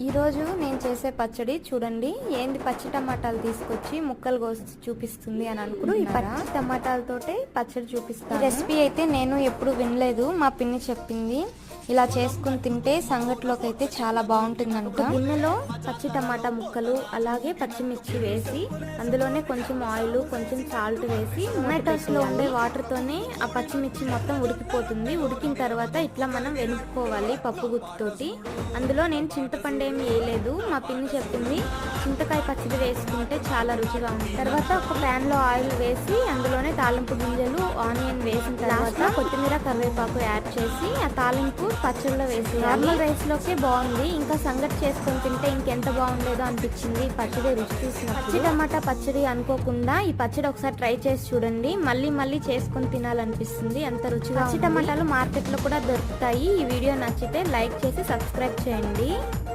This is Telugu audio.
ఈరోజు నేను చేసే పచ్చడి చూడండి. ఏంది పచ్చి టమాటాలు తీసుకొచ్చి ముక్కలు కోసి చూపిస్తుంది అని అనుకుంటున్నారా? ఈ పచ్చి టమాటాలతోటే పచ్చడి చూపిస్తాను. రెసిపీ అయితే నేను ఎప్పుడు వినలేదు, మా పిన్ని చెప్పింది. ఇలా చేసుకుని తింటే సంగట్లోకి అయితే చాలా బాగుంటుంది అనుకో. గిన్నెలో పచ్చి టమాటా ముక్కలు అలాగే పచ్చిమిర్చి వేసి అందులోనే కొంచెం ఆయిల్ కొంచెం సాల్ట్ వేసి టొమాటోస్ లో ఉండే వాటర్ తోనే ఆ పచ్చిమిర్చి మొత్తం ఉడికిపోతుంది. ఉడికిన తర్వాత ఇట్లా మనం వెనుక్కోవాలి పప్పు గుత్తితోటి. అందులో నేను చింతపండు ఏమి వేయలేదు, మా పిన్ని చెప్పింది చింతకాయ పచ్చడి వేసుకుంటే చాలా రుచిగా ఉంది. తర్వాత ఒక ప్యాన్ లో ఆయిల్ వేసి అందులోనే తాలింపు గింజలు ఆనియన్ వేసిన తర్వాత కొత్తిమీర కరివేపాకు యాడ్ చేసి ఆ తాలింపు పచ్చడిలో వేసి నార్మల్ రైస్ లోకే బాగుంది. ఇంకా సంగటి చేసుకొని తింటే ఇంకెంత బాగుండేదో అనిపించింది పచ్చడి రుచి చూసిన. పచ్చి టమాటా పచ్చడి అనుకోకుండా ఈ పచ్చడి ఒకసారి ట్రై చేసి చూడండి, మళ్ళీ మళ్ళీ చేసుకొని తినాలనిపిస్తుంది, అంత రుచిగా. పచ్చి టమాటాలు మార్కెట్ లో కూడా దొరుకుతాయి. ఈ వీడియో నచ్చితే లైక్ చేసి సబ్స్క్రైబ్ చేయండి.